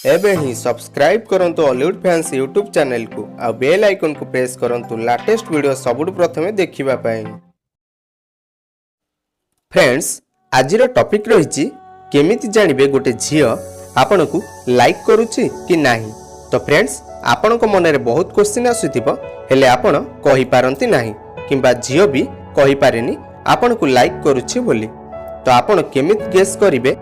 एबे ही सब्सक्राइब करंतु Hollywood fans YouTube channel को आ बेल आइकन को प्रेस करंतु लेटेस्ट वीडियो सबुठ प्रथमे देखिबा पाई। फ्रेंड्स आज टॉपिक रही केमिति जानिबे गोटे झियो आपन को लाइक करूची कि नाही। तो फ्रेंड्स आपन को मन रे बहुत क्वेश्चन आसुथिबो हेले आपन कहि पारंती नाही किंबा झियो भी कहि पारेनी आपन को लाइक करूची बोली। तो आपन केमिति गेस करिवे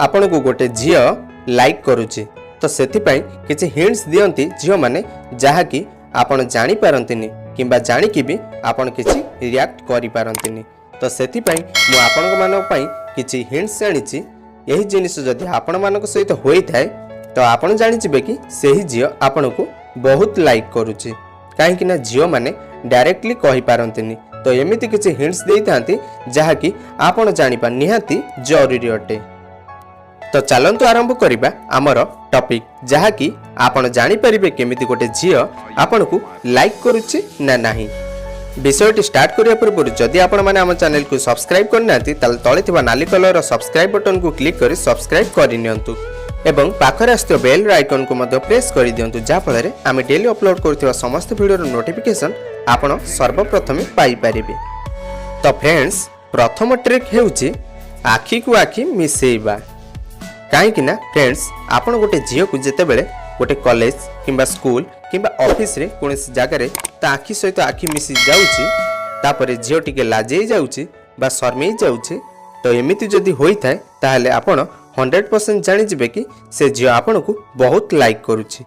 आपन को गोटे झियो लाइक करूची। तो सेथिपाई किछि हिंट्स दियंती झियो माने जहाँकि आपन जानि पारंतिनी किंबा जानिकि भी आपन किछि रिएक्ट करि पारंतिनी। तो सेथिपाई मु आपन मानक पई किछि हिंट्स जानिछि। एही जिनिस जदि आपन मानक सहित होई थाए तो आपन जानि जिबे कि सेही झियो आपन को बहुत लाइक करूची। काहेकि ना झियो माने डायरेक्टली कहि पारंतिनी। तो एमिति किछि हिंट्स देई थांती जहाँकि आपन जानिबा निहाती जरूरी अटे। तो चलंतु आरंभ करिबा हमर टॉपिक जहाँकि आपन जानि परिबे केमिति गोटे झियो आपन को लाइक करूची ना नाही। विषयटी स्टार्ट करिया पूर्व जदि आपन माने हम चैनल को सब्सक्राइब करनांती ताल तळे थिबा नाली कलर सब्सक्राइब बटन को क्लिक करी सब्सक्राइब करि नियंतु एवं पाखरे आस्थियो बेल आइकन को मध्य प्रेस करि दियंतु जा फଳରେ आमे डेली अपलोड करथिबा समस्त वीडियो रो नोटिफिकेशन आपन सर्वप्रथमे पाई परिबे। तो फ्रेंड्स प्रथम ट्रिक हेउची आखी को आखी मिसेइबा। कहीं ना फ्रेंड्स आपन गोटे झील को जिते बेले गोटे कॉलेज किंबा स्कूल किंबा ऑफिस रे कोनोसी जगह रे ता आखि सहित आखि मिसी जाउची तापरे झील टिके लाजेई जाउची बा शर्मेई जाउची। तो एमिति जदि होई थाए ताहले आपन 100% जानि जिबे कि से झील आपन को बहुत लाइक करूची।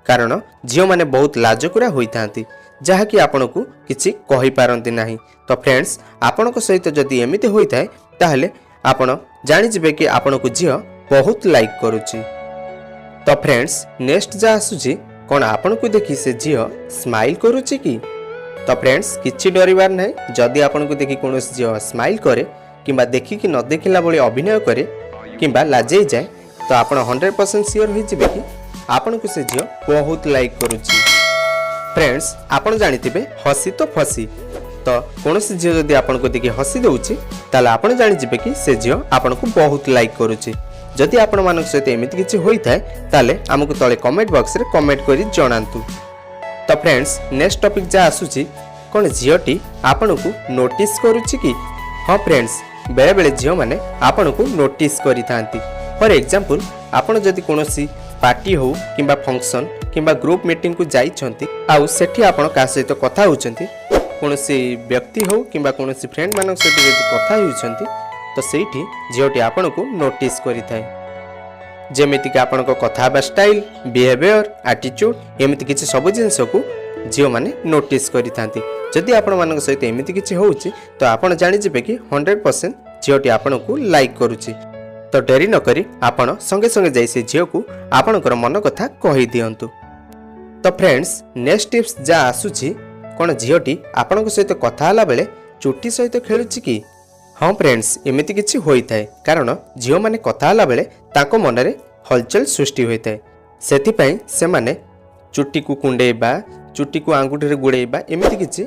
कारण झील माने बहुत लाजकुरा होई थांती जहा कि आपन को किछि कहि पारंती नाही। तो फ्रेंड्स आपन को सहित जदि एमिति होई थाए ताहले आपन जानि जिबे कि आपन को झील बहुत लाइक करूची। तो फ्रेंड्स नेक्स्ट जा आसुची कोन आपन को देखि से झियो स्माइल करूची कि। तो फ्रेंड्स किछि डरिबार नै। जदि आपन को देखि कोनोसी झियो स्माइल करे किंबा देखि कि न देखिला बळे अभिनय करे किंबा लाजेई जाय तो आपन 100% श्योर होई जिबे कि आपन को से झियो बहुत लाइक करूची। फ्रेंड्स आपन जानिथिबे हसी तो फसी। तो कोनोसी झियो जदि आपन को देखि हसी दउची ताले आपन जानि जिबे कि से झियो आपन को बहुत लाइक करूची। जदि आपण मानक सहित एमिति किछि होई थाए ताले हमकु तळे कमेंट बॉक्स रे कमेंट करि जणांतु। तो फ्रेंड्स नेक्स्ट टॉपिक जा आसुची कोन झियोटी आपण को नोटिस करूची कि। हां फ्रेंड्स बेले बेले झियो माने आपण को नोटिस करि थांती। फॉर एग्जांपल आपण जदि कोनोसी पार्टी हो किंबा फंक्शन किंबा ग्रुप मीटिंग को जाई छंती आउ सेठी आपण का सहित कथा होचंती कोनोसी व्यक्ति हो किंबा कोनोसी फ्रेंड मानक सहित जदि कथा होचंती तो सेठी झियोटी आपन को नोटिस करि थाए। जेमिति कि आपन को कथा बा स्टाइल बिहेवियर एटीट्यूड एमिति किछि सब जिंस को झियो माने नोटिस करि थांती। जदि आपन मानक सहित एमिति किछि होउची तो आपन जानि जिबे कि 100% झियोटी आपन को लाइक करूची। तो डेरी न करी आपन संगे संगे जाई से झियो को आपनकर मन कथा कहि दियंतु। तो फ्रेंड्स नेक्स्ट टिप्स जा आसुची कोन झियोटी आपन को सहित कथा हला बेले चुट्टी सहित खेलुची कि। हाँ फ्रेंड्स एमिति किछि होई थाए कारण झियो माने कथा हला बेले ताको मन रे हलचल सृष्टि होई थाए। सेथि पई से माने चुट्टी को कुंडेबा चुट्टी को आंगुठी रे गुड़ेबा एमिति किछि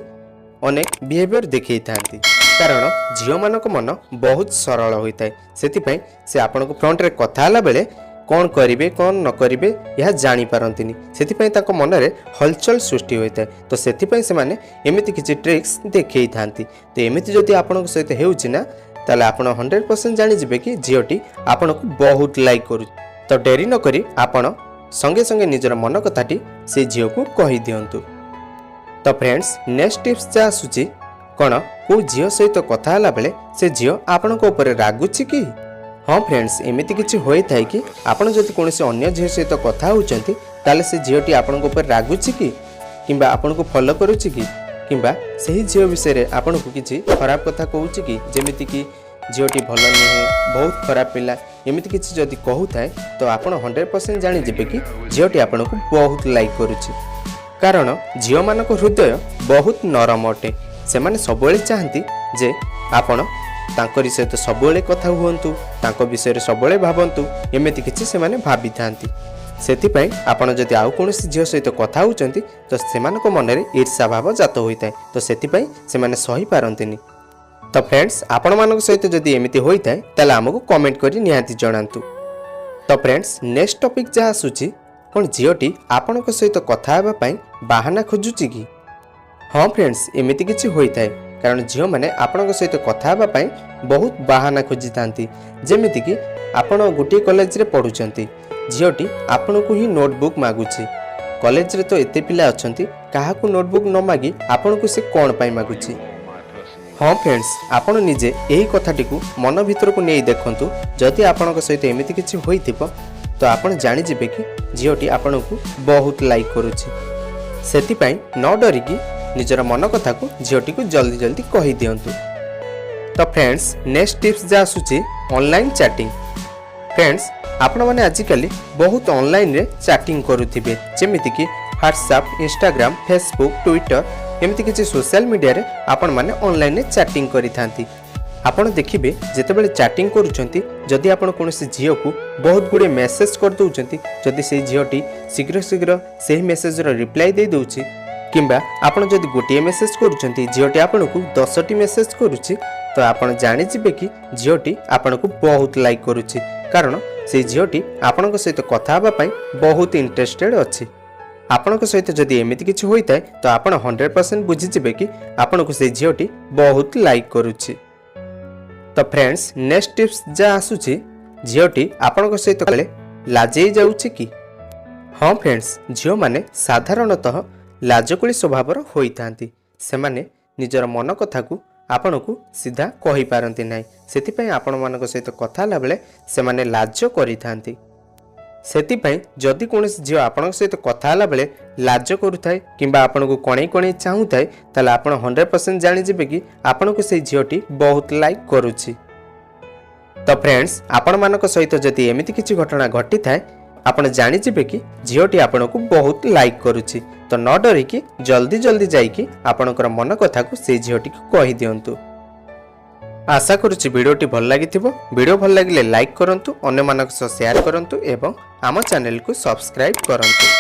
अनेक बिहेवियर देखै थांती। कारण झियो मानक मन बहुत सरल होई थाए। सेथि पई से आपन को फ्रंट रे कथा हला बेले कौन करिवे कौन न करिवे यह जानि पारंतिनी। सेथि पई ताको मन रे हलचल सृष्टि होई थाए। तो सेथि पई से माने एमिति किछि ट्रिक्स देखै थांती। तो एमिति जदि आपन को सहित हेउछि ना ताले आपन 100% जानि जिबे कि झियोटी आपन को बहुत लाइक करू। तो डेरी न करी आपन संगे संगे निजर मन कथाटी से झियो को कहि दियंतु। तो फ्रेंड्स नेक्स्ट टिप्स जा आसुची कोन को झियो सहित कथा हला बेले से झियो आपन को ऊपर रागुछि कि। हाँ फ्रेंड्स एमिति किछि होई थाए कि आपन जदि कोनोसी अन्य झियो सहित कथा होउचंती ताले से झियोटी आपन को ऊपर रागुछि कि किंबा आपन को फॉलो करूछि कि किंबा सही झियो विषय रे आपन को किछि खराब कथा कहूछि कि जेमिति कि झियोटी भलो नहे बहुत खराब पिला एमिति किछि जदि कहू थाए तो आपन 100% जानि जिबे कि झियोटी आपन को बहुत लाइक करूछि। कारण झियो मानक हृदय बहुत नरम अटे। से माने सबବେଳେ चाहंती जे आपन तांकरी सहित सबବେଳେ कथा हुअंतु तांको विषय रे सबବେଳେ भाबंतु एमिति किछि से माने भाबी थांती। सेथि पई आपण जदि आउ कोनोसी झियो सहित कथा होचंती तो सेमानको मन रे ईर्ष्या भाव जात होई थाए। तो सेथि पई से माने सही पारंतिनी। तो फ्रेंड्स आपण मानक सहित जदि एमिति होई थाए ताले हमकु कमेंट करी निहाती जणांतु। तो फ्रेंड्स नेक्स्ट टॉपिक जहाँ आसूची कौन झीटी आपण सहित कथा हेबाई बाहाना खोजुची कि हाँ फ्रेंड्स एमती किसी होता है कारण झील मैंने आपण सहित कथा हेबाई बहुत बाहाना खोजी था जमीक कि आपण गोटे कॉलेज रे पढ़ुंट झीटी आपण को ही नोटबुक मागुची कॉलेज रे तो एते पिला अछंती काहाकू नोटबुक न मागी आपण को से कौन पाई मागुची। हाँ फ्रेंड्स आपण निजे यही कथाटी को मन भीतर को नहीं देखंतु जदि आपण सहित एमती किसी होइथिबो तो आपण जानि जिबे कि झीटी आपण को बहुत लाइक करूची सेतिपई न डरिकी निजर मन कथा को झीटी को जल्दी जल्दी कहि दियंतु। तो फ्रेंड्स नेक्स्ट टिप्स जा आसुची ऑनलाइन चैटिंग। फ्रेंड्स आपण माने आजिकली बहुत ऑनलाइन रे चैटिंग करूथिबे जेमिति कि व्हाट्सएप इंस्टाग्राम फेसबुक ट्विटर एमती किसी सोशल मीडिया रे आपण माने ऑनलाइन रे चैटिंग करि थांती। आपण देखिबे जेतेबेले चैटिंग करूछंती जदि आपण कोनोसी झियो को बहुत गुडे मेसेज कर दउछंती जदि से झियोटी शीघ्र शीघ्र सेही मेसेज रो रिप्लाई दे दउछि किंबा आपण जदि गोटे मेसेज करूछंती झियोटी आपण को 10टी मेसेज करूछि तो आपण जानि जिबे कि झियोटी आपण को बहुत लाइक करूछि कारण से झियोटी आपण सहित कथा हेबा पई बहुत इंटरेस्टेड अछि। आपण सहित जदि एमती किछि होइताय तो आपण 100% बुझी जिबे कि आपण को से झियोटी बहुत लाइक करूछि। तो फ्रेंड्स नेक्स्ट टिप्स जा आसुछि झियोटी आपण सहित कले लाजै जाउछि कि हाँ फ्रेंड्स झियो माने साधारणतः लाजकुली स्वभावर होइथांती से माने निजर मन कथा को आपण को सीधा कहि पारंती नाही सेतिपई आपण मानक सहित कथा हला बेले से माने लाज करिथांती सेतिपई जदि कोनोसी झियो आपण सहित कथा हला बेले लाज करूथाय किंबा आपण को कणै कणै चाहुथाय ताले आपण 100% जानि जिबे कि आपण को से झियोटी बहुत लाइक करूछि। तो फ्रेंड्स आपण मानक सहित जदि एमिति किछि घटना घटी थाय आपण जानि जिबे कि झियोटी आपण को बहुत लाइक करूछि तो न डरिकी जल्दी जल्दी जाइकी आपणकर मन कथा को से झियोटी को कहि दियंतु। आशा करुछि वीडियोटी भल लागिथिबो वीडियो भल लागिले लाइक करंतु अन्य मानक सह शेयर करंतु एवं आम चैनल को सब्सक्राइब करंतु।